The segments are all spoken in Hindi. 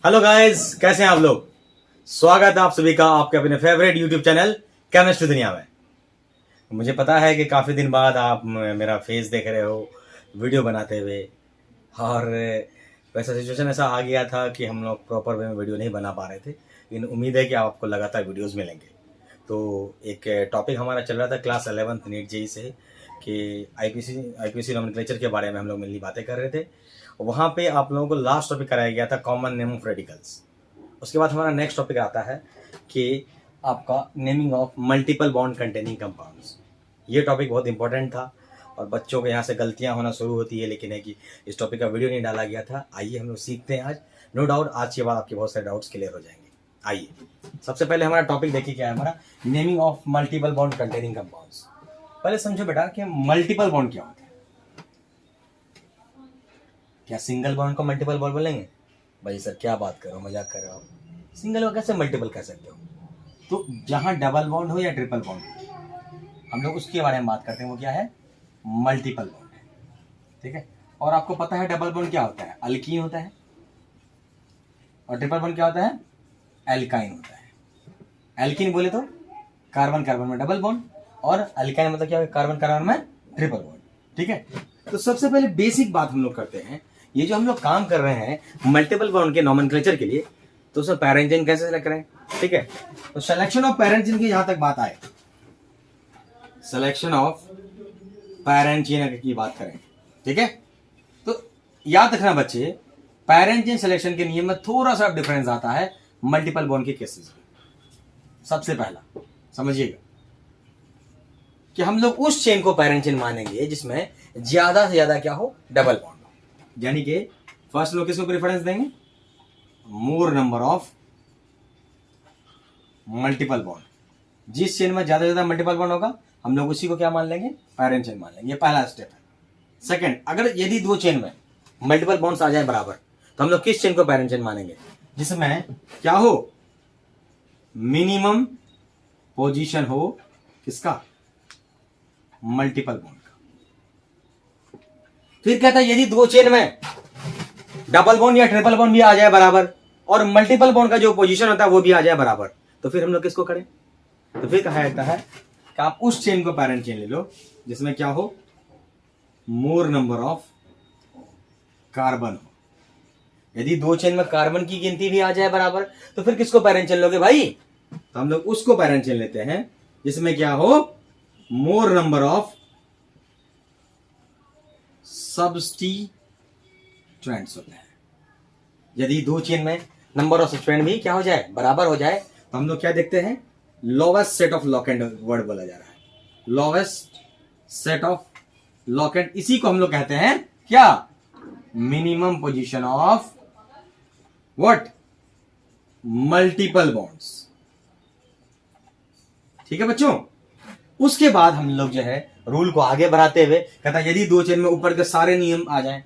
हेलो गाइस, कैसे हैं आप लोग। स्वागत है आप सभी का आपके अपने फेवरेट यूट्यूब चैनल केमिस्ट्री दुनिया में। मुझे पता है कि काफ़ी दिन बाद आप मेरा फेस देख रहे हो वीडियो बनाते हुए, और वैसा सिचुएशन ऐसा आ गया था कि हम लोग प्रॉपर वे में वीडियो नहीं बना पा रहे थे, लेकिन उम्मीद है कि आपको लगातार वीडियोस मिलेंगे। तो एक टॉपिक हमारा चल रहा था क्लास 11th नीट जेई से कि आईपीसी नोमेनक्लेचर के बारे में हम लोग मिलनी बातें कर रहे थे। वहाँ पे आप लोगों को लास्ट टॉपिक कराया गया था कॉमन नेम ऑफ रेडिकल्स। उसके बाद हमारा नेक्स्ट टॉपिक आता है कि आपका naming of multiple bond containing compounds. ये टॉपिक बहुत इंपॉर्टेंट था और बच्चों के यहाँ से गलतियाँ होना शुरू होती है, लेकिन है कि इस टॉपिक का वीडियो नहीं डाला गया था। आइए हम लोग सीखते हैं आज। नो डाउट आज के बाद आपके बहुत सारे डाउट्स क्लियर हो जाएंगे। आइए सबसे पहले हमारा टॉपिक देखिए क्या है हमारा, naming of multiple bond containing compounds. पहले समझो बेटा कि मल्टीपल बॉन्ड क्या होता है। क्या सिंगल बॉन्ड को मल्टीपल बॉन्ड बोलेंगे? भाई सर क्या बात कर रहे हो, मजाक कर रहे हो। सिंगल को कैसे मल्टीपल कह सकते हो? तो जहां डबल बॉन्ड हो या ट्रिपल बॉन्ड हो, हम लोग उसके बारे में बात करते हैं। वो क्या है? मल्टीपल बॉन्ड है। ठीक है। और आपको पता है डबल बॉन्ड क्या होता है? अल्कीन होता है। और ट्रिपल बॉन्ड क्या होता है? एल्काइन होता है। एल्कीन बोले तो कार्बन कार्बन में डबल बॉन्ड, और अल्काइन मतलब क्या? कार्बन कार्बन में ट्रिपल बॉन्ड। ठीक है। तो सबसे पहले बेसिक बात हम लोग करते हैं। ये जो हम लोग काम कर रहे हैं मल्टीपल बॉन्ड के नोमेनक्लेचर के लिए, तो उसमें पैरेंजीन कैसे सेलेक्ट करें? ठीक है। तो सिलेक्शन ऑफ पैरेंजीन की जहां तक बात आए, सिलेक्शन ऑफ पैरेंजीन की बात करें, ठीक है, तो याद रखना बच्चे, पैरेंजीन सिलेक्शन के नियम में थोड़ा सा डिफरेंस आता है मल्टीपल बॉन्ड के केसेस में। सबसे पहला समझिएगा कि हम लोग उस चेन को पैरेंजीन मानेंगे जिसमें ज्यादा से ज्यादा क्या हो? डबल बॉन्ड हो। यानी कि फर्स्ट लोग किसको प्रेफरेंस देंगे? मोर नंबर ऑफ मल्टीपल बॉन्ड। जिस चेन में ज्यादा से ज्यादा मल्टीपल बॉन्ड होगा हम लोग उसी को क्या मान लेंगे? पैरेंट चेन मान लेंगे। ये पहला स्टेप है। सेकंड, अगर यदि दो चेन में मल्टीपल बॉन्ड्स आ जाए बराबर, तो हम लोग किस चेन को पैरेंट चेन मानेंगे? जिसमें क्या हो? मिनिमम पोजीशन हो किसका? मल्टीपल बॉन्ड का। फिर कहता है यदि दो चेन में डबल बॉन्ड या ट्रिपल बॉन्ड भी आ जाए बराबर, और मल्टीपल बॉन्ड का जो पोजीशन होता है वो भी आ जाए बराबर, तो फिर हम लोग किसको करें? तो फिर कहा जाता है कि आप उस चेन को पैरेंट चेन ले लो जिसमें क्या हो? मोर नंबर ऑफ कार्बन हो। यदि दो चेन में कार्बन की गिनती भी आ जाए बराबर, तो फिर किसको पैरेंट चेन लोगे भाई? तो हम लोग उसको पैरेंट चेन लेते हैं जिसमें क्या हो? मोर नंबर ऑफ सब्स्टिट्यूएंट्स होते हैं। यदि दो चेन में नंबर ऑफ सब्स्टिट्यूएंट भी क्या हो जाए? बराबर हो जाए, तो हम लोग क्या देखते हैं? लोवेस्ट सेट ऑफ लॉकेंड वर्ड बोला जा रहा है। लोवेस्ट सेट ऑफ लॉकेंड, इसी को हम लोग कहते हैं क्या? Minimum position of what? Multiple bonds. ठीक है बच्चों। उसके बाद हम लोग जो है रूल को आगे बढ़ाते हुए कहता है यदि दो चेन में ऊपर के सारे नियम आ जाएं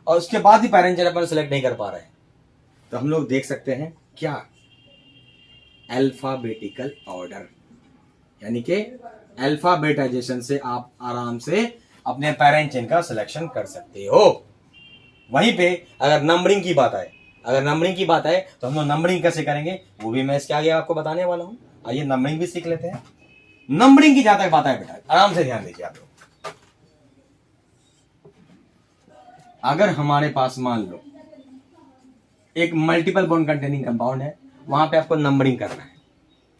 और उसके बाद ही पैरेंट चेन अपन सेलेक्ट नहीं कर पा रहे हैं, तो हम लोग देख सकते हैं क्या? Alphabetical order. यानी कि अल्फाबेटाइजेशन से आप आराम से अपने पैरेंट चेन का सिलेक्शन कर सकते हो। वहीं पे अगर नंबरिंग की बात आए, तो हम लोग नंबरिंग कैसे करेंगे वो भी मैं इसके आगे आपको बताने वाला हूं। आइए नंबरिंग भी सीख लेते हैं। नंबरिंग की जहां तक बात है बेटा, आराम से ध्यान दीजिए आप लोग। अगर हमारे पास मान लो एक मल्टीपल बॉन्ड कंटेनिंग कंपाउंड है, वहां पे आपको नंबरिंग करना है।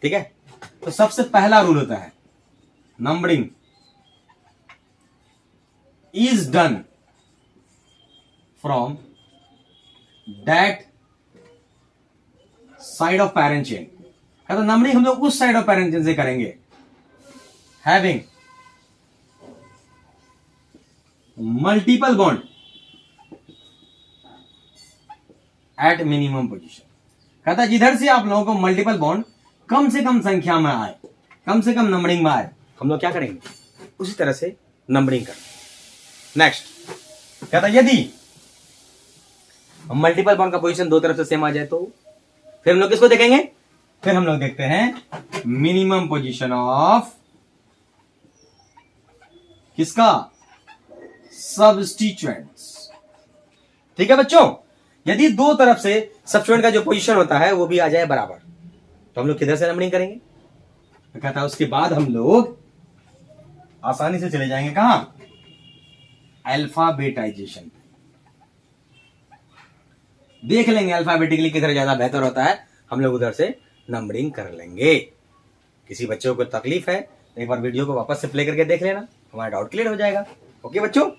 ठीक है। तो सबसे पहला रूल होता है numbering is done from that side of parent chain. तो नंबरिंग हम लोग उस साइड ऑफ पैरेंट चेन से करेंगे having multiple bond at minimum position. कहता है जिधर से आप लोगों को मल्टीपल बॉन्ड कम से कम संख्या में आए, कम से कम नंबरिंग में आए, हम लोग क्या करेंगे? उसी तरह से नंबरिंग करें। नेक्स्ट कहता है यदि मल्टीपल बॉन्ड का पोजीशन दो तरफ से सेम आ जाए, तो फिर हम लोग किसको देखेंगे? फिर हम लोग देखते हैं मिनिमम पोजीशन ऑफ किसका? सब्स्टिट्यूएंट्स। ठीक है बच्चों। यदि दो तरफ से सब्स्टिट्यूएंट का जो पोजीशन होता है वो भी आ जाए बराबर, तो हम लोग किधर से नंबरिंग करेंगे? तो कहता है उसके बाद हम लोग आसानी से चले जाएंगे कहां? अल्फाबेटाइजेशन। देख लेंगे अल्फाबेटिकली किधर ज्यादा बेहतर होता है, हम लोग उधर से नंबरिंग कर लेंगे। किसी बच्चों को तकलीफ है तो एक बार वीडियो को वापस से प्ले करके देख लेना, हमारा डाउट क्लियर हो जाएगा। ओके बच्चों,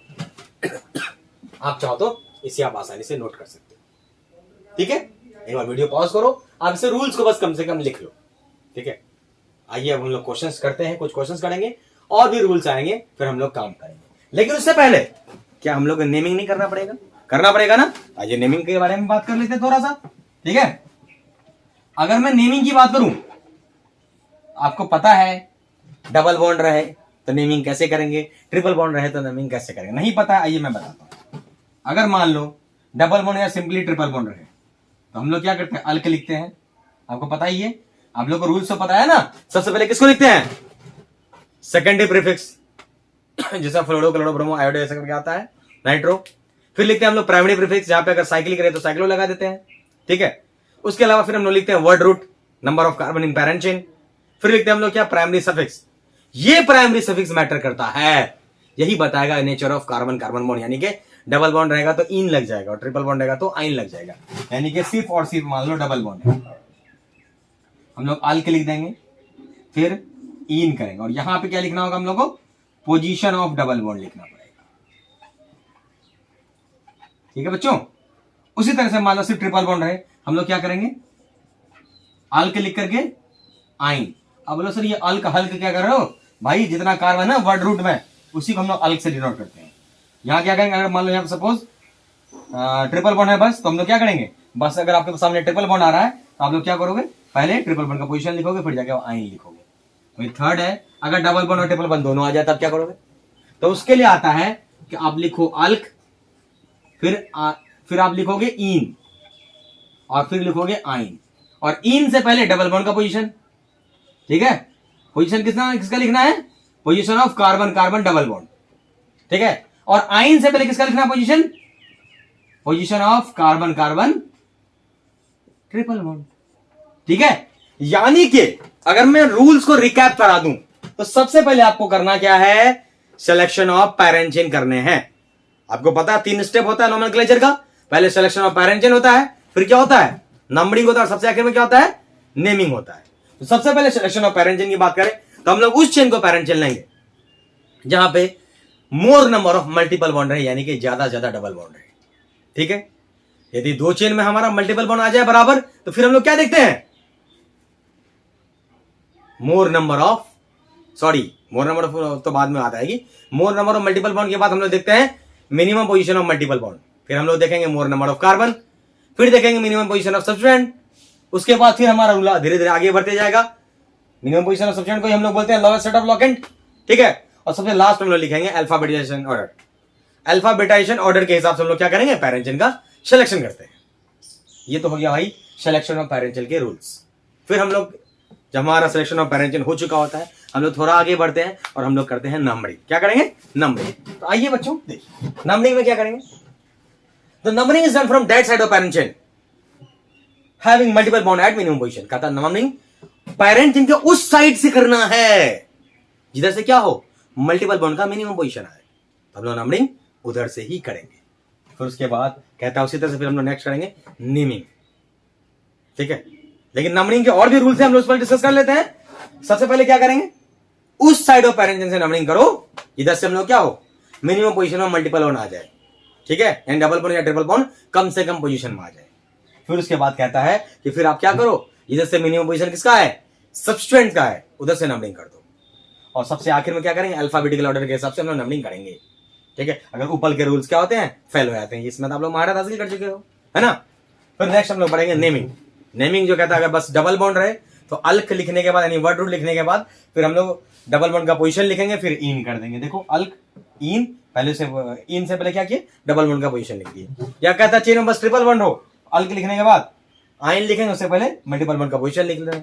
आप चाहो तो इसे आप आसानी से नोट कर सकते हो। ठीक है, एक बार वीडियो पॉज करो, आप इसे रूल्स को बस कम से कम लिख लो। ठीक है, आइए अब हम लोग क्वेश्चंस करते हैं, कुछ क्वेश्चंस करेंगे और भी रूल्स आएंगे, फिर हम लोग काम करेंगे। लेकिन उससे पहले क्या हम लोग को नेमिंग नहीं करना पड़ेगा? करना पड़ेगा ना। आइए नेमिंग के बारे में बात कर लेते हैं थोड़ा सा। ठीक है, अगर मैं नेमिंग की बात करूं, आपको पता है डबल बॉन्ड रहे तो नेमिंग कैसे करेंगे, ट्रिपल बॉन्ड रहे तो नेमिंग कैसे करेंगे, नहीं पता है? आइए मैं बताता हूं। अगर मान लो डबल बॉन्ड या सिंपली ट्रिपल बॉन्ड रहे तो हम लोग क्या करते हैं? अल्क लिखते हैं। आपको पता ही है, आप लोग को रूल्स तो पता है ना। सबसे पहले किसको लिखते हैं? सेकेंडरी प्रीफिक्स, जैसा फ्लोरो क्लोरो ब्रोमो आयोडो ऐसा करके आता है, नाइट्रो। फिर लिखते हैं हम लोग प्राइमरी प्रीफिक्स, जहां पे अगर साइक्लिक रहे तो साइक्लो लगा देते हैं। ठीक है, उसके अलावा फिर हम लोग लिखते हैं word root, number of carbon in parent chain. फिर लिखते हैं हम लोग क्या? Primary suffix. ये प्राइमरी सफिक्स मैटर करता है, यही बताएगा nature of carbon carbon bond. यानी कि डबल बॉन्ड रहेगा तो इन लग जाएगा और ट्रिपल बॉन्ड रहेगा तो आइन लग जाएगा। यानी कि सिर्फ और सिर्फ मान लो डबल बॉन्ड है, हम लोग अल्क लिख देंगे, फिर इन करेंगे, और यहां पे क्या लिखना होगा हम लोग को? पोजीशन ऑफ डबल बॉन्ड लिखना पड़ेगा। ठीक है बच्चों, उसी तरह से मान लो सिर्फ ट्रिपल बॉन्ड रहे, हम लोग क्या करेंगे? अल्क लिख करके आइन। अब बोलो सर ये अल्क हल्क क्या कर रहे हो भाई? जितना कार्बन है ना वर्ड रूट में, उसी को हम लोग अल्क से डिनोट करते हैं। यहां क्या करेंगे? अगर मान लो यहां पे सपोज ट्रिपल बॉन्ड है बस, तो हम लोग क्या करेंगे? बस अगर आपके सामने ट्रिपल बॉन्ड आ रहा है तो आप लोग क्या करोगे? पहले ट्रिपल बॉन्ड का पोजीशन लिखोगे, फिर जाके आइन लिखोगे। वही थर्ड है, अगर डबल बॉन्ड और ट्रिपल बॉन्ड दोनों आ जाए तब क्या करोगे? तो उसके लिए आता है कि आप लिखो अल्क, फिर आप लिखोगे इन, और फिर लिखोगे आइन, और इन से पहले डबल बॉन्ड का पोजीशन। ठीक है, पोजीशन किसका लिखना है? Position of carbon carbon double bond. ठीक है, और आइन से पहले किसका लिखना है position? Position of carbon carbon triple bond. ठीक है, यानी कि अगर मैं रूल्स को रिकैप करा दूं तो सबसे पहले आपको करना क्या है? सिलेक्शन ऑफ पैरेंट चेन करने हैं। आपको पता है 3 स्टेप होता है नोमेनक्लेचर का। पहले सिलेक्शन ऑफ पैरेंट चेन होता है, फिर क्या होता है? नंबरिंग होता है, और सबसे आखिर में क्या होता है? नेमिंग होता है। तो सबसे पहले सिलेक्शन ऑफ पैरेंट चेन की बात करें तो हम लोग उस चेन को पैरेंट चेन लेंगे जहां पे मोर नंबर ऑफ मल्टीपल बॉन्ड रहे, यानी कि ज्यादा ज्यादा डबल बॉन्ड रहे। ठीक है, यदि दो चेन में हमारा मल्टीपल बॉन्ड आ जाए बराबर, तो फिर हम लोग क्या देखते हैं? मोर नंबर ऑफ तो बाद में आता है। मोर नंबर ऑफ मल्टीपल बॉन्ड के बाद हम लोग देखते हैं minimum position of multiple bond, फिर हम लोग देखेंगे मोर नंबर ऑफ कार्बन, फिर देखेंगे मिनिमम पोजीशन ऑफ सब्स्टिट्यूएंट। उसके बाद फिर हमारा रूल धीरे धीरे आगे बढ़ते जाएगा। मिनिमम पोजीशन ऑफ सब्स्टिट्यूएंट को हम लोग बोलते हैं लोवेस्ट सेट ऑफ लॉकेंट। ठीक है, और सबसे लास्ट हम लोग लिखेंगे अल्फाबेटाइजेशन ऑर्डर। अल्फाबेटाइजेशन ऑर्डर के हिसाब से हम लोग क्या करेंगे? पैरेंट चेन का सिलेक्शन करते हैं। ये तो हो गया भाई सिलेक्शन ऑफ पैरेंट चेन के रूल्स। फिर हम लोग जब हमारा सिलेक्शन ऑफ पैरेंट चेन हो चुका होता है, हम लोग थोड़ा आगे बढ़ते हैं और हम लोग करते हैं नंबरिंग। क्या करेंगे? नंबरिंग। तो आइए बच्चों देखिए नंबरिंग में क्या करेंगे। तो numbering is done from that side of parent chain having multiple bond at minimum position. कहता नंबरिंग पैरेंट चेन के उस साइड से करना है जिधर से क्या हो? मल्टीपल बॉन्ड का मिनिमम पोजीशन आए। हम लोग नंबरिंग उधर से ही करेंगे। फिर उसके बाद कहता है उसी तरह से फिर हम लोग नेक्स्ट करेंगे नेमिंग। ठीक है, लेकिन नंबरिंग के और भी रूल्स हैं, हम लोग उस पर डिस्कस कर लेते हैं। सबसे पहले क्या करेंगे? उस साइड ऑफ पैरेंट चेन से नंबरिंग करो इधर से हम लोग क्या हो? मिनिमम पोजीशन में मल्टीपल बॉन्ड आ जाए। ठीक है, यानी डबल बॉन्ड या ट्रिपल बॉन्ड कम से कम पोजीशन में आ जाए। फिर उसके बाद कहता है कि फिर आप क्या करो? इधर से मिनिमम पोजीशन किसका है? सब्स्टिट्यूएंट का है, उधर से नंबरिंग कर दो। और सबसे आखिर में क्या करेंगे? अल्फाबेटिकल ऑर्डर के हिसाब से हम लोग नंबरिंग करेंगे। ठीक है, अगर ऊपर के रूल्स क्या होते हैं? फेल हो जाते हैं। इसमें तो आप लोग महारत हासिल कर चुके हो, है ना। फिर नेक्स्ट हम लोग पढ़ेंगे नेमिंग। नेमिंग जो कहता है अगर बस डबल बॉन्ड रहे तो अल्क लिखने के बाद यानी वर्ड रूट लिखने के बाद फिर हम लोग डबल बॉन्ड का पोजीशन लिखेंगे, फिर इन कर देंगे। देखो अल्क इन, पहले से इन से पहले क्या किए? डबल बॉन्ड का पोजीशन लिख दिए। या कहता है चेन में बस ट्रिपल बॉन्ड हो, अल्क लिखने के बाद आइन लिखेंगे, उससे पहले मल्टीपल बॉन्ड का पोजीशन लिख लेंगे।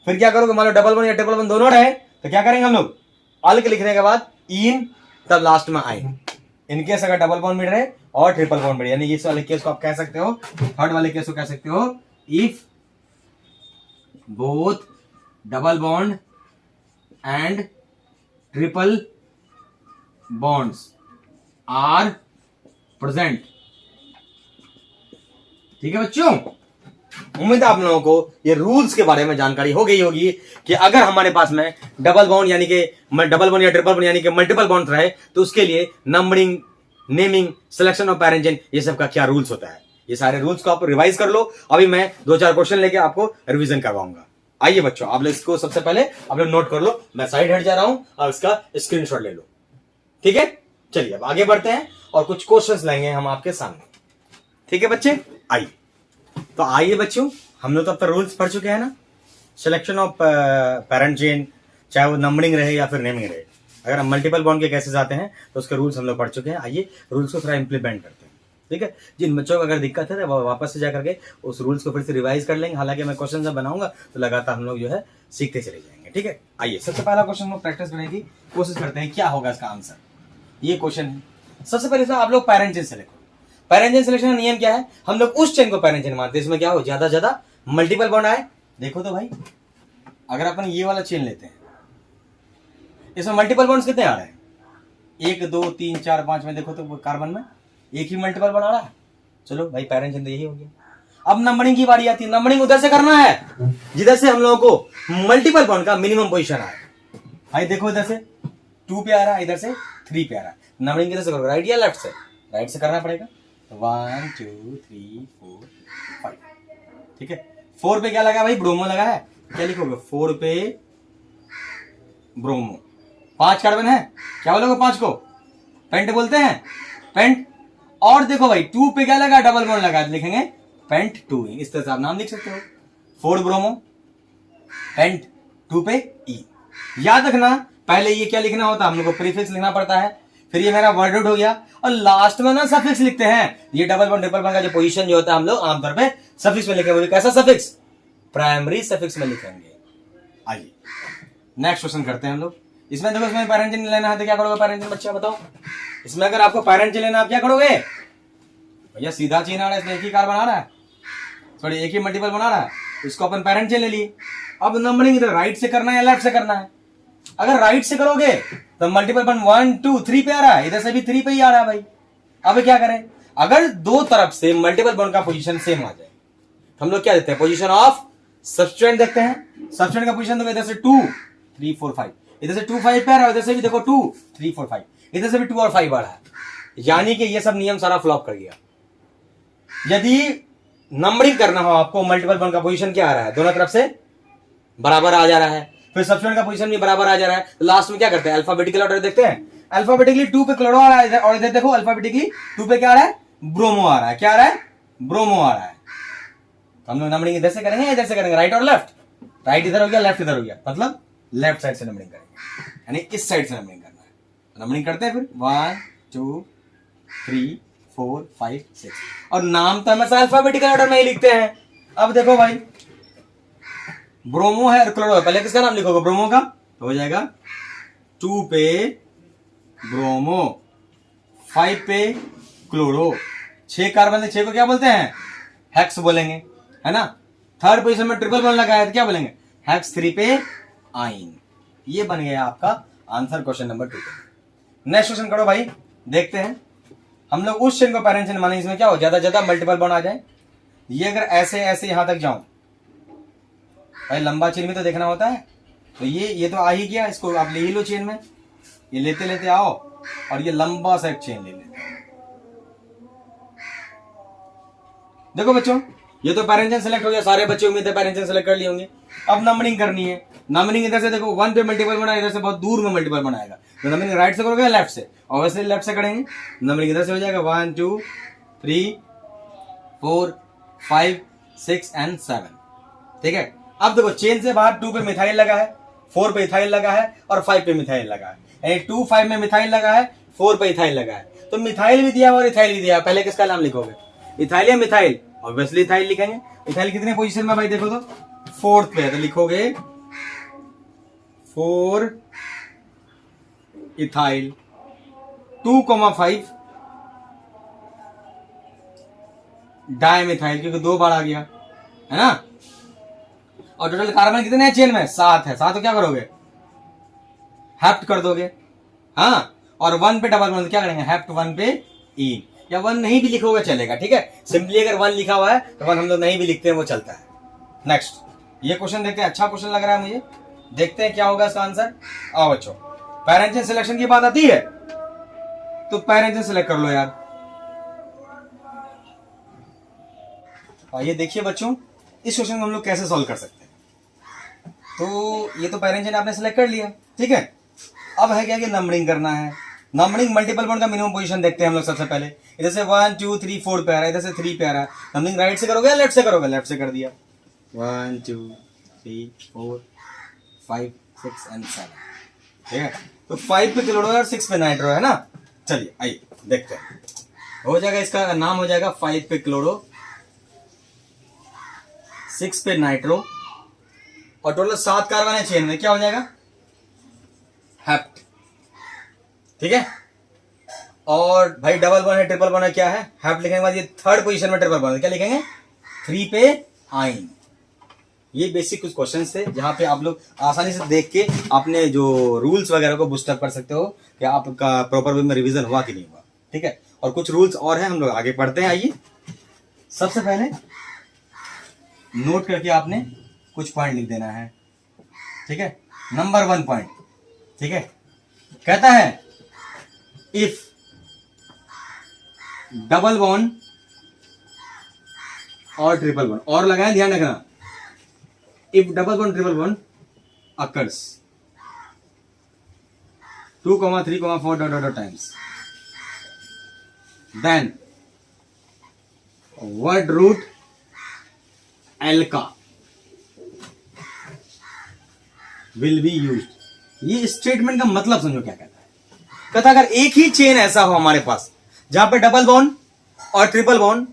फिर क्या करोगे? मान लो डबल बॉन्ड या ट्रिपल बॉन्ड दोनों रहे तो क्या करेंगे हम लोग? अल्क लिखने के बाद इन, तब लास्ट में आइन, इनकेस अगर डबल बॉन्ड मिल रहे और ट्रिपल बॉन्ड मिल रहे, यानी इस वाले केस को आप कह सकते हो, थर्ड वाले केस को कह सकते हो if both double bond and triple bonds are present. ठीक है बच्चों, उम्मीद है आप लोगों को ये रूल्स के बारे में जानकारी हो गई होगी कि अगर हमारे पास में डबल बॉन्ड यानी कि डबल बॉन्ड या ट्रिपल बॉन्ड यानी कि मल्टीपल बॉन्ड रहे तो उसके लिए नंबरिंग, नेमिंग, सिलेक्शन ऑफ पैरेंजन, ये सब का क्या रूल्स होता है। ये सारे रूल्स को आप रिवाइज कर लो। अभी मैं 2-4 क्वेश्चन लेके आपको रिवीजन करवाऊंगा। आइए बच्चों, आप लोग इसको सबसे पहले आप लोग नोट कर लो। मैं साइड हट जा रहा हूं और इसका स्क्रीनशॉट ले लो। ठीक है, चलिए अब आगे बढ़ते हैं और कुछ क्वेश्चंस लेंगे हम आपके सामने। ठीक है बच्चे, आइए। तो आइए बच्चों, हम लोग तो अब तक रूल्स पढ़ चुके हैं ना, सिलेक्शन ऑफ पैरेंट चेन, चाहे वो नंबरिंग रहे या फिर नेमिंग रहे। अगर हम मल्टीपल बॉन्ड के केसेस आते हैं तो उसके रूल्स हम लोग पढ़ चुके हैं। आइए रूल्स को थोड़ा इंप्लीमेंट करते हैं। ठीक है, जिन बच्चों को अगर दिक्कत है तो वो वापस से जा करके उस रूल्स को फिर से रिवाइज कर लेंगे। हालांकि मैं क्वेश्चन जब बनाऊंगा तो लगातार हम लोग जो है सीखते चले जाएंगे। ठीक है, आइए सबसे पहला क्वेश्चन हम लोग प्रैक्टिस करने की कोशिश करते हैं, क्या होगा इसका आंसर। ये क्वेश्चन है, सबसे पहले तो आप लोग पैरेंट चेन सेलेक्ट करो। पैरेंट चेन सिलेक्शन का नियम क्या है, हम लोग उस चेन को पैरेंट चेन मानते हैं इसमें क्या हो ज्यादा ज्यादा मल्टीपल बॉन्ड आए। देखो तो भाई, अगर अपन ये वाला चेन लेते हैं, इसमें मल्टीपल बॉन्ड्स कितने आ रहे हैं, 1 2 3 4 5 में देखो तो कार्बन में एक ही मल्टीपल बॉन्ड आ रहा है। चलो भाई, पैरेंट चेन तो यही हो गया। अब नंबरिंग की बारी आती है। नंबरिंग उधर से करना है जिधर से हम लोगों को मल्टीपल बॉन्ड का मिनिमम पोजीशन आए। भाई देखो, इधर से 2 पे आ रहा है, इधर से 3 पे आ रहा है। नंबरिंग किधर से करोगे, राइट या लेफ्ट से? राइट से करना पड़ेगा। 1 2 3 4 5। ठीक है, 4 पे क्या लगा भाई, ब्रोमो लगा है। क्या लिखोगे, 4 पे ब्रोमो। 5 कार्बन है, क्या बोलोगे 5 को? पेंट बोलते हैं, पेंट। और देखो भाई 2 पे क्या लगा, डबल बॉन्ड लगा, लिखेंगे पेंट 2। इस तरह से आप नाम लिख सकते हो, 4 ब्रोमो पेंट 2 पे ई। याद रखना, पहले ये क्या लिखना होता है, हम लोग को प्रीफिक्स लिखना पड़ता है, फिर ये मेरा वर्ड आउट हो गया और लास्ट में ना सफिक्स लिखते हैं। ये डबल बॉन्ड ट्रिपल बॉन्ड का जो पोजीशन जो होता है हम लोग आमतौर पे सफिक्स में लिखेंगे। कैसा सफिक्स? प्राइमरी सफिक्स में लिखेंगे। आइए नेक्स्ट क्वेश्चन करते हैं हम लोग। इसमें देखो, इसमें पैरेंट चेन लेना है तो क्या करोगे पैरेंट चेन, बच्चा बताओ। इसमें अगर आपको पैरेंट चेन लेना, आप क्या करोगे भैया? सीधा चेन आ रहा है, इसमें एक ही कार्बन आ रहा है, सॉरी एक ही मल्टीपल बना रहा है, इसको अपन पैरेंट चेन ले लिए। अब नंबरिंग इधर राइट से करना है या लेफ्ट से करना है? अगर राइट से करोगे तो मल्टीपल बॉन्ड 1 2 3 पे आ रहा है, इधर से भी 3 पे ही आ रहा है भाई। अब क्या करें, अगर दो तरफ से मल्टीपल बॉन्ड का पोजीशन सेम आ जाए तो हम लोग क्या देते हैं, पोजीशन ऑफ सब्स्टिट्यूएंट देखते हैं। सब्स्टिट्यूएंट का पोजीशन देखो, इधर से 2 3 4 5, इधर से 2 5 पे आ रहा है, इधर से भी देखो 2 3 4 5, इधर से भी 2 और 5 आ रहा है। यानी कि ये सब नियम सारा फ्लॉप कर गया। यदि नंबरिंग करना हो आपको, मल्टीपल बॉन्ड का पोजीशन क्या आ रहा है, दोनों तरफ से बराबर आ जा रहा है, फिर सब्स्टिट्यूएंट का पोजीशन भी बराबर आ जा रहा है, तो लास्ट में क्या करते हैं, अल्फाबेटिकल ऑर्डर देखते हैं। अल्फाबेटिकली 2 पे क्लोरो आ रहा है और इधर देखो अल्फाबेटिकली 2 पे क्या आ रहा है, ब्रोमो आ रहा है। क्या आ रहा है, ब्रोमो आ रहा है। तो हम लोग नंबरिंग इधर से करेंगे, इधर से करेंगे, राइट और लेफ्ट। राइट इधर हो गया, लेफ्ट इधर हो गया, मतलब लेफ्ट साइड से नंबरिंग करेंगे, यानी इस साइड से नंबरिंग करना है। नंबरिंग करते हैं फिर 1 2 3 4 5 6, और नाम तो हमेशा अल्फाबेटिकल ऑर्डर में ही लिखते हैं। अब देखो भाई, ब्रोमो है और क्लोरो है, पहले किसका नाम लिखोगे, ब्रोमो का, तो हो जाएगा 2 पे ब्रोमो 5 पे क्लोरो। 6 कार्बन है, 6 को क्या बोलते हैं, हेक्स बोलेंगे, है ना। थर्ड पोजीशन में ट्रिपल बॉन्ड लगा है तो क्या बोलेंगे, हेक्स 3 पे आइन। ये बन गया आपका answer question number 2। Next question करो भाई, देखते हैं। हम लोग उस चेन को पैरेंट चेन माने इसमें क्या हो, ज्यादा ज्यादा मल्टीपल बॉन्ड आ जाए। ये अगर ऐसे ऐसे यहां तक जाऊं भाई, लंबा चेन में तो देखना होता है, तो ये तो आ ही गया, इसको आप ले ही लो चेन में। ये लेते लेते आओ और ये लंबा सा एक चेन ले लेते हैं। देखो बच्चों, ये तो पैरेंट चेन सेलेक्ट हो गया, सारे बच्चे उम्मीद है पैरेंट चेन सेलेक्ट कर लिए होंगे। अब नंबरिंग करनी है। नंबरिंग इधर से देखो 1 पे मल्टीपल बना, इधर से बहुत दूर में मल्टीपल बनाएगा, तो नंबरिंग राइट से करोगे लेफ्ट से, ऑब्वियसली लेफ्ट से करेंगे। नंबरिंग इधर से हो जाएगा 1 2 3 4 5 6 एंड 7। ठीक है, अब देखो चेन से बाहर 2 पे मिथाइल लगा है, 4 पे इथाइल लगा है और 5 पे मिथाइल लगा है, यानी 2 5 में मिथाइल लगा है, 4 पे इथाइल लगा है। तो मिथाइल भी दिया और इथाइल भी दिया, पहले किसका नाम लिखोगे, इथाइल या मिथाइल? ऑब्वियसली इथाइल लिखेंगे। इथाइल कितने पोजीशन में भाई, देखो तो 4th पे है, तो लिखोगे 4 इथाइल 2, 5 डाइमिथाइल, क्योंकि 2 बार आ गया है ना। और टोटल कार्बन कितने हैं चेन में? 7 है। 7 तो क्या करोगे? हेप्ट कर दोगे। हाँ, और 1 पे डबल बॉन्ड क्या करेंगे? हेप्ट 1 पे इन, या 1 नहीं भी लिखोगे चलेगा, ठीक है। सिंपली अगर 1 लिखा हुआ है तो 1 हम लोग नहीं भी लिखते हैं, वो चलता है। नेक्स्ट ये क्वेश्चन देखते हैं, अच्छा क्वेश्चन लग रहा है मुझे, देखते हैं क्या होगा इसका आंसर। आओ बच्चों, पेरेंट चेन सिलेक्शन की बात आती है तो पेरेंट चेन सिलेक्ट कर लो यार। ये देखिए बच्चों, इस क्वेश्चन को हम लोग कैसे सॉल्व कर सकते हैं। तो ये तो पेरेंट चेन आपने सिलेक्ट कर लिया, ठीक है। अब है क्या कि नंबरिंग करना है। नंबरिंग मल्टीपल बॉन्ड का मिनिमम पोजीशन देखते हैं हम लोग सबसे पहले। इधर से 1 2 3 4 पे आ रहा है, इधर से 3 पे आ रहा है। नंबरिंग राइट से करोगे या लेफ्ट से करोगे? लेफ्ट से कर दिया। 1 2 3 4 5 6 एंड 7, ठीक है। तो 5 पे क्लोरो और 6 पे नाइट्रो है ना। चलिए आइए देखते हैं, हो जाएगा इसका नाम हो जाएगा 5 पे क्लोरो, 6 पे नाइट्रो, और टोटल 7 कार्बन है चेन में, क्या हो जाएगा? हेप्ट, ठीक है। और भाई डबल बॉन्ड है, ट्रिपल बॉन्ड है, क्या है? हेप्ट लिखने के बाद ये थर्ड पोजीशन में ट्रिपल बॉन्ड, क्या लिखेंगे? 3 पे आइन। ये बेसिक कुछ क्वेश्चंस थे जहां पे आप लोग आसानी से देख के अपने जो रूल्स वगैरह को बूस्टअप कर सकते हो कि आपका प्रॉपर वे में रिवीजन हुआ कि नहीं हुआ, ठीक है। और कुछ रूल्स और हैं, हम लोग आगे पढ़ते हैं। आइए, सबसे पहले नोट करके आपने कुछ पॉइंट लिख देना है, ठीक है। नंबर 1 पॉइंट, ठीक है, कहता है इफ डबल बॉन्ड और ट्रिपल बॉन्ड, और लगाएं, ध्यान रखना, if double bond triple bond occurs 2, 3, 4 times, then word root alka will be used। ये स्टेटमेंट का मतलब समझो क्या कहता है। कहता अगर एक ही चेन ऐसा हो हमारे पास जहां पे डबल बॉन्ड और ट्रिपल बॉन्ड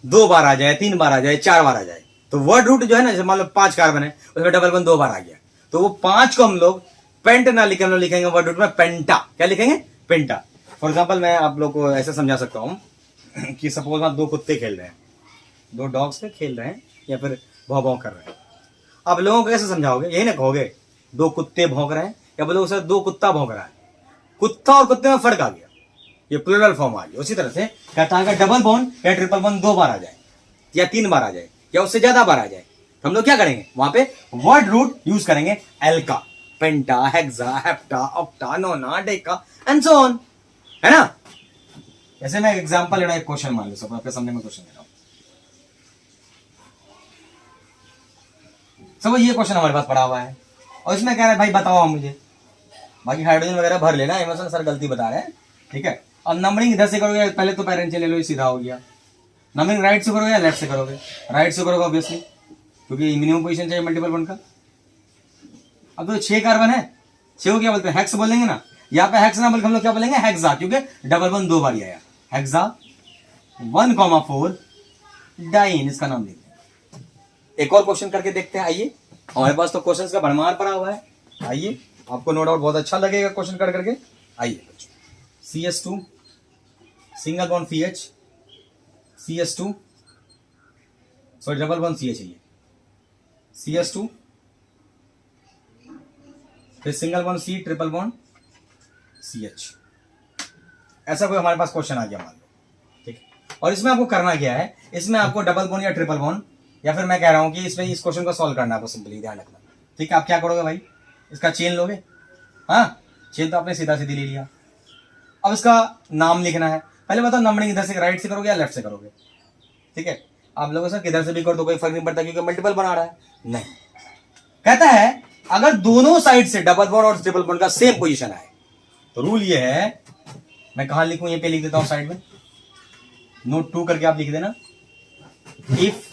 2 बार आ जाए, 3 बार आ जाए, 4 बार आ जाए, तो वर्ड रूट जो है ना, जैसे मान लो 5 कार्बन है, उसमें डबल बॉन्ड 2 बार आ गया, तो वो 5 को हम लोग पेंट ना लिखे, हम लोग लिखेंगे वर्ड रूट में पेंटा। क्या लिखेंगे? पेंटा। फॉर एग्जाम्पल मैं आप लोग को ऐसे समझा सकता हूं कि सपोज आप 2 कुत्ते खेल रहे हैं, 2 डॉग्स से खेल रहे हैं, या फिर भौं भौं कर रहे हैं। आप लोगों को कैसे समझाओगे? यही ना कहोगे 2 कुत्ते भौंक रहे हैं, या बोलोगे सर 2 कुत्ता भौंक रहा है। कुत्ता और कुत्ते में फर्क आ गया, ये प्लूरल फॉर्म आ गया। उसी तरह से कहता है अगर डबल बॉन्ड या ट्रिपल बॉन्ड 2 बार आ जाए, या 3 बार आ जाए, या उससे ज्यादा बार आ जाए, तो हम लोग क्या करेंगे? वहां पे वर्ड रूट यूज करेंगे एल्का, penta, hexa, hepta, octa, nona, deca and so on, है ना। जैसे मैं एग्जांपल ले रहा हूं, एक क्वेश्चन मान लो, सब आपके सामने में क्वेश्चन ले रहा हूं। सब ये क्वेश्चन हमारे पास पड़ा हुआ है, और इसमें कह रहा है भाई बताओ मुझे, बाकी हाइड्रोजन वगैरह भर लेना, इमर्सन सर गलती बता रहे हैं, ठीक है। और नंबरिंग इधर से करोगे, पहले तो पेरेंट ले लो, सीधा हो गया। नंबरिंग राइट से करोगे या लेफ्ट से करोगे? राइट से करोगे ऑब्वियसली, क्योंकि मिनिमम पोजीशन चाहिए मल्टीपल बॉन्ड का। अब तो 6 कार्बन है, 6 को क्या बोलते हैं? हेक्स बोल देंगे ना। यहाँ पे हेक्स ना बोल के हम लोग क्या बोलेंगे? हेक्सा, क्योंकि डबल बॉन्ड 2 बार आया। हेक्सा 1,4 डाइन, इसका नाम देते हैं। एक और क्वेश्चन करके देखते हैं, आइए। हमारे पास तो क्वेश्चन का भरमार पड़ा हुआ है, आइए, आपको नो डाउट बहुत अच्छा लगेगा क्वेश्चन कर करके। आइए, CS2 single bond CH, CS2 sorry double bond CH है, CS2 फिर single bond C, triple bond CH। ऐसा कोई हमारे पास क्वेश्चन आ गया मान लो, ठीक है। और इसमें आपको करना क्या है? इसमें आपको डबल बॉन्ड या ट्रिपल बॉन्ड, या फिर मैं कह रहा हूं कि इसमें इस क्वेश्चन को सॉल्व करना है आपको, सिंपली ध्यान रखना, ठीक है। आप क्या करोगे भाई? इसका चेन लोगे, हाँ, चेन तो आपने सीधा सीधी ले लिया। अब इसका नाम लिखना है। पहले बताओ नंबरिंग इधर से राइट से करोगे या लेफ्ट से करोगे? ठीक है, आप लोगों से किधर से भी कर दो, कोई फर्क नहीं पड़ता, क्योंकि मल्टीपल बना रहा है। नहीं, कहता है अगर दोनों साइड से डबल बॉन्ड और ट्रिपल बॉन्ड का सेम पोजीशन आए, तो रूल ये है, मैं कहां लिखूं? ये पे लिख देता हूं साइड में, नोट 2 करके आप लिख देना। इफ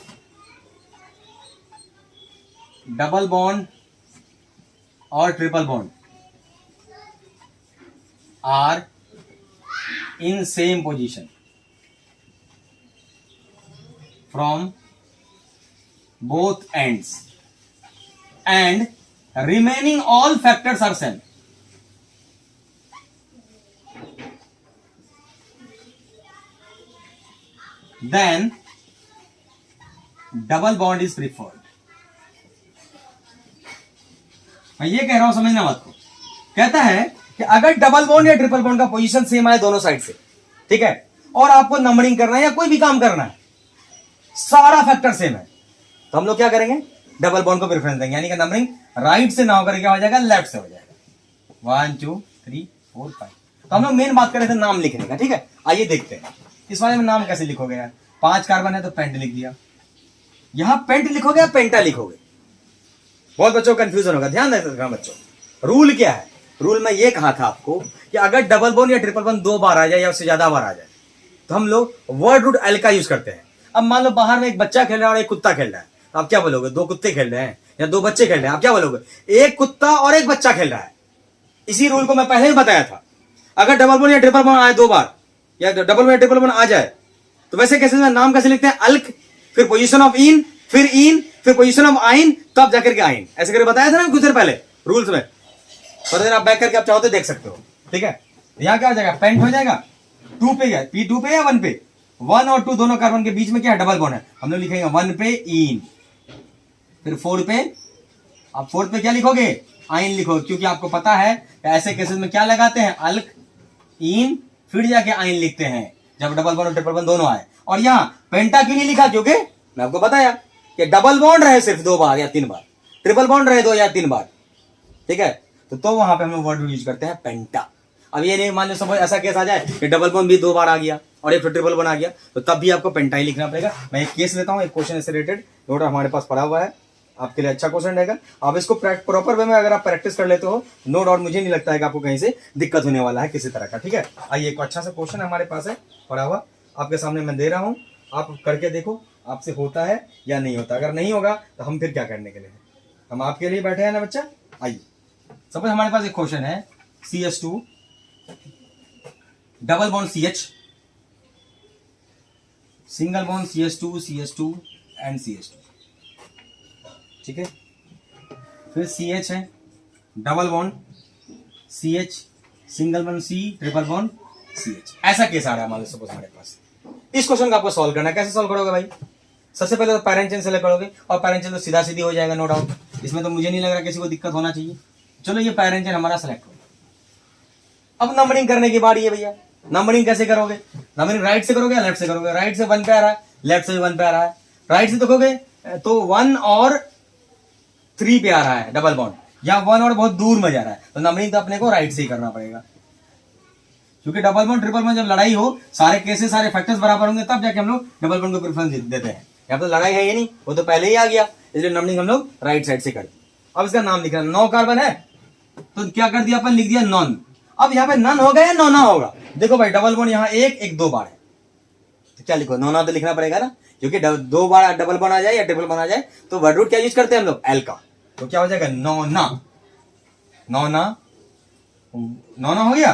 डबल बॉन्ड और triple bond are in same position from both ends and remaining all factors are same, then double bond is preferred. मैं ये कह रहा हूं, समझना बात को। कहता है कि अगर डबल बॉन्ड या ट्रिपल बॉन्ड का पोजीशन सेम आए दोनों साइड से, ठीक है, और आपको नंबरिंग करना है या कोई भी काम करना है, सारा फैक्टर सेम है, तो हम लोग क्या करेंगे, डबल बॉन्ड को प्रेफरेंस देंगे, यानी कि नंबरिंग राइट से ना होकर क्या हो जाएगा, लेफ्ट से हो जाएगा। 1 2 3 4 5। तो हम लोग मेन बात कर रहे थे नाम लिखने का, ठीक है। आइए देखते हैं इस वाले में नाम कैसे लिखोगे यार। 5 कार्बन है तो पेंट लिख दिया, यहां पेंट लिखोगे या पेंटा लिखोगे, बहुत बच्चों को कंफ्यूजन होगा। ध्यान रखना बच्चों, रूल क्या है। रूल में ये कहा था आपको कि अगर डबल बॉन्ड या ट्रिपल बॉन्ड 2 बार आ जाए या उससे ज्यादा बार आ जाए तो हम लोग वर्ड रूट एल का यूज करते हैं। अब मान लो बाहर में एक बच्चा खेल रहा है और एक कुत्ता खेल रहा है, तो आप क्या बोलोगे, 2 कुत्ते खेल रहे हैं या 2 बच्चे खेल रहे हैं, आप क्या बोलोगे, एक कुत्ता और एक बच्चा खेल रहा है। इसी रूल को मैं पहले ही बताया था। अगर डबल बॉन्ड या ट्रिपल बॉन्ड आए 2 बार या डबल बॉन्ड या ट्रिपल बॉन्ड आ जाए तो वैसे कैसे नाम कैसे लिखते हैं, अल्क, फिर पोजीशन ऑफ इन, फिर पोजीशन ऑफ आइन, तब जाकर के आइन, ऐसे करके बताया था ना कुछ देर पहले रूल्स में। थोड़ा देर आप बैक करके आप चाहो तो देख सकते हो, ठीक है। यहां क्या हो जाएगा, पेंट हो जाएगा 2 पे, P2 पे या 1 पे, 1 और 2 दोनों कार्बन के बीच में क्या है, डबल बॉन्ड है, हम लोग लिखेंगे 1 पे इन, फिर 4 पे, आप 4 पे क्या लिखोगे, आइन लिखोगे, क्योंकि आपको पता है ऐसे केसेस में क्या लगाते हैं, अल्क, इन, फिर जाके आइन लिखते हैं जब डबल बॉन्ड और ट्रिपल बॉन्ड दोनों आए। और यहां पेंटा क्यों नहीं लिखा, क्योंकि मैं आपको बताया कि डबल बॉन्ड रहे सिर्फ 2 बार या 3 बार, ट्रिपल बॉन्ड रहे 2 या 3 बार, ठीक है। तो वहां पे हम लोग वर्ड यूज करते हैं पेंटा। अब ये नहीं मान लो सपोज ऐसा केस आ जाए कि डबल बॉन्ड भी 2 बार आ गया और एक ट्रिपल बॉन्ड आ गया, तो तब भी आपको पेंटा ही लिखना पड़ेगा। मैं एक केस लेता हूं, एक क्वेश्चन इससे रिलेटेड नोट हमारे पास पड़ा हुआ है, आपके लिए अच्छा क्वेश्चन रहेगा। आप इसको प्रॉपर वे में अगर आप प्रैक्टिस कर लेते हो, नो डाउट मुझे नहीं लगता है कि आपको कहीं से दिक्कत होने वाला है किसी तरह का, ठीक है। आइए एक अच्छा सा क्वेश्चन हमारे पास है पड़ा हुआ, आपके सामने मैं दे रहा हूं, आप करके देखो आपसे होता है या नहीं होता। अगर नहीं होगा तो हम फिर क्या करने के लिए, हम आपके लिए बैठे हैं ना बच्चा। आइए सपोज हमारे पास एक क्वेश्चन है, CH2 double bond CH, single bond CH2 and CH2, ठीक है। फिर CH है, double bond CH, single bond C, triple bond CH, ऐसा केस आ रहा है हमारे सपोज हमारे पास। इस क्वेश्चन को आपको सॉल्व करना है, कैसे सॉल्व करोगे भाई, सबसे पहले तो पैरेंट सेलेक्ट करोगे, और पैरेंट तो सीधा सीधी हो जाएगा, नो डाउट, इसमें तो मुझे नहीं लग रहा किसी को दिक्कत होना चाहिए। चलो ये पैरेंट हमारा सेलेक्ट हो गया। अब नंबरिंग करने की बारी है भैया। नंबरिंग कैसे करोगे, नंबरिंग राइट से करोगे या लेफ्ट से करोगे, राइट से 1 पे आ रहा है, लेफ्ट से भी 1 पे आ रहा है। राइट से देखोगे तो 1 और 3 पे आ रहा है डबल बॉन्ड, या 1 और बहुत दूर में जा रहा है, तो नंबरिंग तो अपने को राइट से ही करना पड़ेगा, क्योंकि डबल बॉन्ड ट्रिपल बॉन्ड जब लड़ाई हो, सारे केसेस सारे फैक्टर्स बराबर होंगे, तब जाके हम लोग डबल बॉन्ड को प्रेफरेंस देते हैं। यहाँ तो लड़ाई है ये नहीं, वो तो पहले ही आ गया, इसलिए नंबरिंग हम लोग राइट साइड से करते हैं। अब इसका नाम लिखना, 9 कार्बन है तो क्या कर दिया अपन, लिख दिया नॉन। अब यहाँ पे नन होगा या नोना होगा, देखो भाई डबल बॉन्ड यहाँ एक 2 बार है, तो क्या लिखो, नोना तो लिखना पड़ेगा ना, क्योंकि 2 बार डबल बॉन्ड आ जाए या ट्रिपल बॉन्ड आ जाए तो वर्ड रूट क्या यूज करते हैं हम लोग, एल का, तो क्या हो जाएगा, नोना। नोना नोना हो गया।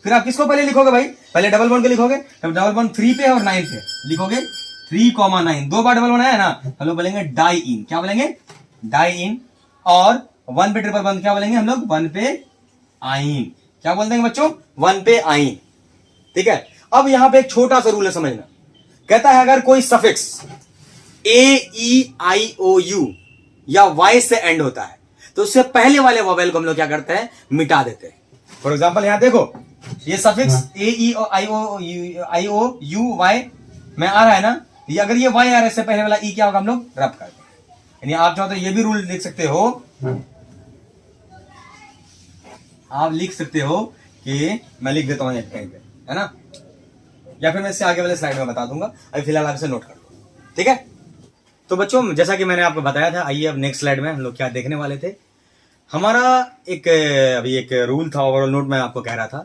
फिर आप किसको पहले लिखोगे भाई, पहले डबल बॉन्ड को लिखोगे, तब डबल बॉन्ड 3 पे और 9 पे लिखोगे, 3,9, 2 बार डबल बॉन्ड है ना, हम लोग बोलेंगे डाई इन, क्या बोलेंगे, डाई इन। और 1 पे ट्रिपल बॉन्ड क्या बोलेंगे हम लोग, 1 पे आइन, क्या बोल देंगे बच्चों, 1 पे आइन, ठीक है। अब यहां पे एक छोटा सा रूल है समझना, कहता है अगर कोई सफिक्स AEIOU या Y से एंड होता है तो उससे पहले वाले वोवेल को हम लोग क्या करते हैं, मिटा देते हैं। फॉर एग्जाम्पल यहां देखो, ये सफिक्स AEIOU में आ रहा है ना, ये अगर ये Y आ रहा है, इससे पहले वाला E क्या होगा, हम लोग रब करते हैं। यानी आप चाहो तो ये भी रूल लिख सकते हो, आप लिख सकते हो कि मैं लिख देता हूं एक कहीं पे, है ना, या फिर मैं इससे आगे वाले स्लाइड में बता दूंगा, अभी फिलहाल आप इसे नोट कर लो, ठीक है। तो बच्चों जैसा कि मैंने आपको बताया था, आइए अब नेक्स्ट स्लाइड में हम लोग क्या देखने वाले थे। हमारा अभी एक रूल था, ओवरऑल नोट में आपको कह रहा था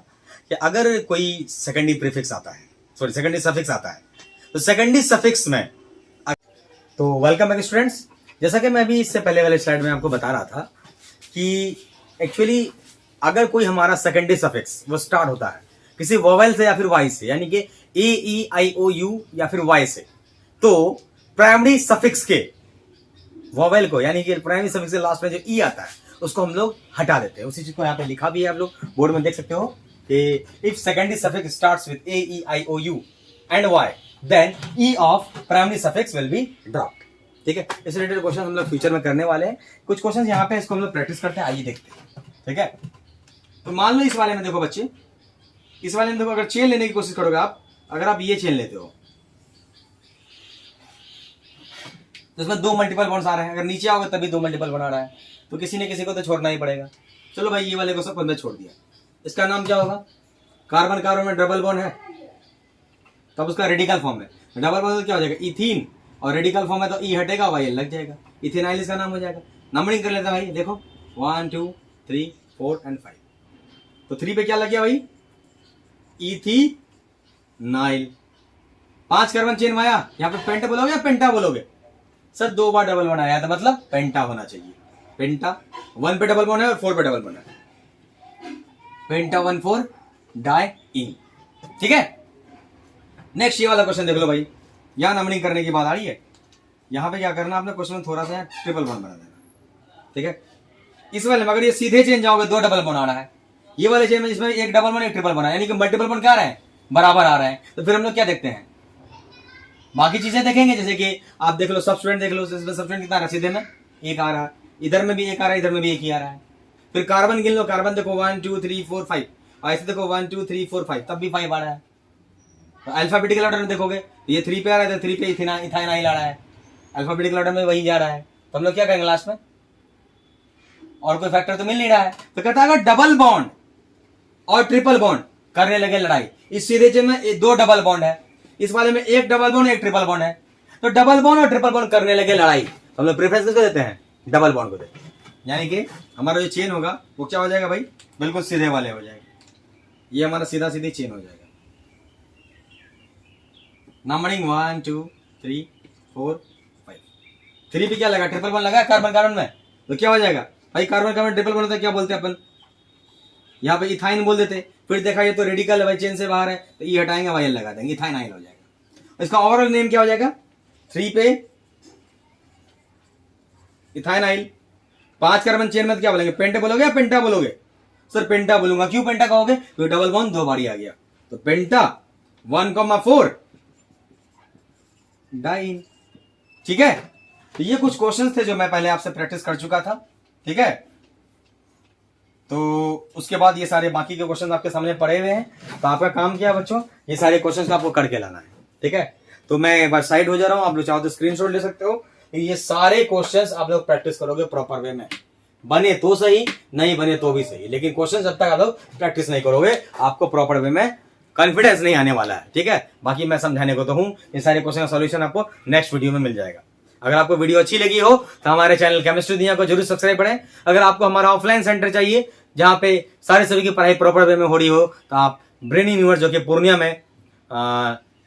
कि अगर कोई सेकेंडरी प्रीफिक्स आता है, सॉरी सेकेंडरी सफिक्स आता है, तो सेकेंडरी सफिक्स में, तो वेलकम बैक स्टूडेंट्स। जैसा कि मैं अभी इससे पहले वाले स्लाइड में आपको बता रहा था कि एक्चुअली अगर कोई हमारा सेकेंडरी सफिक्स वो स्टार्ट होता है किसी वोवेल से या फिर वाई से, यानी कि AEIOU या फिर वाई से, तो प्राइमरी सफिक्स के वोवेल को, यानी कि प्राइमरी सफिक्स के लास्ट में जो ई आता है उसको हम लोग हटा देते हैं। उसी चीज को यहाँ पे लिखा भी है, आप लोग बोर्ड में देख सकते हो कि if secondary suffix starts with AEIOU and Y then E of primary suffix will be dropped. ठीक है, इस रिलेटेड क्वेश्चन हम लोग फ्यूचर में करने वाले हैं। कुछ क्वेश्चन यहाँ पे इसको हम लोग प्रैक्टिस करते हैं, आइए देखते हैं। ठीक है, तो मान लो इस वाले में देखो बच्चे, इस वाले में देखो, अगर चेन लेने की कोशिश करोगे आप, अगर आप ये चेन लेते हो तो इसमें 2 मल्टीपल बॉन्ड्स आ रहे हैं, अगर नीचे आओगे तभी 2 मल्टीपल बना रहा है, तो किसी ने किसी को तो छोड़ना ही पड़ेगा। चलो भाई, ये वाले को सब अंदर छोड़ दिया, इसका नाम क्या होगा? कार्बन कार्बन में डबल बॉन्ड है, तब उसका रेडिकल फॉर्म है। डबल बॉन्ड तो क्या हो जाएगा? इथीन, और रेडिकल फॉर्म है तो ई हटेगा, वाई लग जाएगा, इथेनाइल इसका नाम हो जाएगा। नंबरिंग कर लेते हैं भाई, देखो 1 2 3 4 एंड 5। तो 3 पे क्या लग गया भाई? इथेनाइल। 5 कार्बन चेन में आया, यहाँ पे पेंटा बोलोगे या पेंटा बोलोगे? सर 2 बार डबल बॉन्ड आया था, मतलब पेंटा होना चाहिए। पेंटा 1 पे डबल बॉन्ड है और 4 पे डबल बॉन्ड है, पेंटा 1 4 डाइईन। ठीक है, नेक्स्ट ये वाला क्वेश्चन देख लो भाई, यहां नंबरिंग करने की बात आ रही है। यहां पे क्या करना आपने, क्वेश्चन में थोड़ा सा ट्रिपल बॉन्ड बना देना। ठीक है, इस वाले में अगर ये सीधे चेन जाओगे 2 डबल बॉन्ड आ रहा है, ये वाले चेन में जिसमें 1 डबल बॉन्ड 1 ट्रिपल बॉन्ड है, यानी कि मल्टीपल बॉन्ड क्या आ रहे हैं? बराबर आ रहे हैं। तो फिर हम लोग क्या देखते हैं? बाकी चीजें देखेंगे, जैसे कि आप देख लो, सब स्टूडेंट देख लो, सब स्टूडेंट कितना आ रहा है? सीधे में 1 आ रहा है, इधर में भी 1 आ रहा है, इधर में भी 1 ही आ रहा है। फिर कार्बन गिन लो, कार्बन देखो 1 2 3 4 5, और ऐसे देखो 1 2 3 4 5, तब भी 5 आ रहा है। तो अल्फाबेटिकल ऑर्डर में देखोगे तो ये 3 पे आ रहा है, तो 3 पे इथाइनाइल आ रहा है, अल्फाबेटिकल ऑर्डर में वही जा रहा है। तो हम लोग क्या करेंगे लास्ट में? और कोई फैक्टर तो मिल नहीं रहा है, तो कहता है अगर डबल बॉन्ड और ट्रिपल बॉन्ड करने लगे लड़ाई, इस सीधे चेन में 2 डबल बॉन्ड है, इस वाले में 1 डबल बॉन्ड 1 ट्रिपल बॉन्ड है, तो डबल बॉन्ड और ट्रिपल बॉन्ड करने लगे लड़ाई, हम लोग प्रेफरेंस किसको देते हैं? डबल बॉन्ड को देते हैं। यानी कि हमारा जो चेन होगा वो क्या हो जाएगा भाई? बिल्कुल सीधे वाले हो जाएगा, ये हमारा सीधा सीधी चेन हो जाएगा। नंबरिंग 1 2 3 4 5। 3 पे क्या लगा? ट्रिपल बॉन्ड लगा कार्बन कार्बन में, तो क्या हो जाएगा भाई? कार्बन कार्बन ट्रिपल बॉन्ड होता है, क्या बोलते हैं अपन? यहाँ पे इथाइन बोल देते। फिर देखा ये तो रेडिकल है भाई, चेन से बाहर है, तो ई हटाएंगे, वाई लगा देंगे, इथाइनाइल हो जाएगा। इसका ओवरऑल नेम क्या हो जाएगा? 3 पे इथाइनाइल। 5 कार्बन चेन में तो क्या बोलेंगे? पेंटा बोलोगे या पेंटा बोलोगे? सर पेंटा बोलूंगा। क्यों पेंटा कहोगे? तो डबल बॉन्ड 2 बार आ गया, तो पेंटा 1,4 डाइन। ठीक है, तो ये कुछ क्वेश्चंस थे जो मैं पहले आपसे प्रैक्टिस कर चुका था। ठीक है, तो उसके बाद ये सारे बाकी के क्वेश्चंस आपके सामने पड़े हुए हैं, तो आपका काम क्या है बच्चों? ये सारे क्वेश्चंस आपको करके लाना है। ठीक है, तो मैं एक बार साइड हो जा रहा हूं, आप लोग चाहो तो स्क्रीनशॉट ले सकते हो। ये सारे क्वेश्चंस आप लोग प्रैक्टिस करोगे प्रॉपर वे में, बने तो सही, नहीं बने तो भी सही, लेकिन क्वेश्चन जब तक आप लोग प्रैक्टिस नहीं करोगे, आपको प्रॉपर वे में कॉन्फिडेंस नहीं आने वाला है। ठीक है, बाकी मैं समझाने को तो हूं, ये सारे क्वेश्चन का सॉल्यूशन आपको नेक्स्ट वीडियो में मिल जाएगा। अगर आपको वीडियो अच्छी लगी हो तो हमारे चैनल केमिस्ट्री दुनिया को जरूर सब्सक्राइब करें। अगर आपको हमारा ऑफलाइन सेंटर चाहिए जहां पे सारे सभी की पढ़ाई प्रॉपर वे में हो रही हो, तो आप ब्रेन यूनिवर्स जो कि पूर्णिया में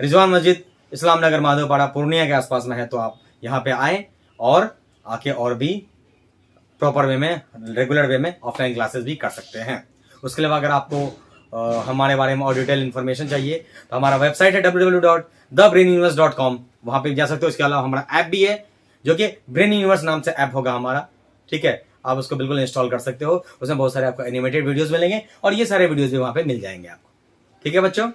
रिजवान मस्जिद इस्लाम नगर माधवपाड़ा पूर्णिया के आसपास में है, तो आप यहाँ पे आए और आके और भी प्रॉपर वे में, रेगुलर वे में ऑफलाइन क्लासेस भी कर सकते हैं। उसके अलावा अगर आपको हमारे बारे में और डिटेल इन्फॉर्मेशन चाहिए तो हमारा वेबसाइट है www.thebrainuniverse.com, वहां पे जा सकते हो। इसके अलावा हमारा ऐप भी है जो कि ब्रेन यूनिवर्स नाम से ऐप होगा हमारा। ठीक है, आप उसको बिल्कुल इंस्टॉल कर सकते हो, उसमें बहुत सारे आपको एनिमेटेड वीडियोस मिलेंगे और ये सारे वीडियोस भी वहां पे मिल जाएंगे आपको। ठीक है बच्चों,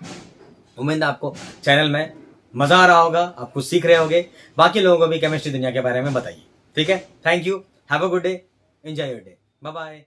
उम्मीद है आपको चैनल में मजा आ रहा होगा, आप कुछ सीख रहे होगे, बाकी लोगों को भी केमिस्ट्री दुनिया के बारे में बताइए। ठीक है, thank you, have a good day, enjoy your day, bye bye.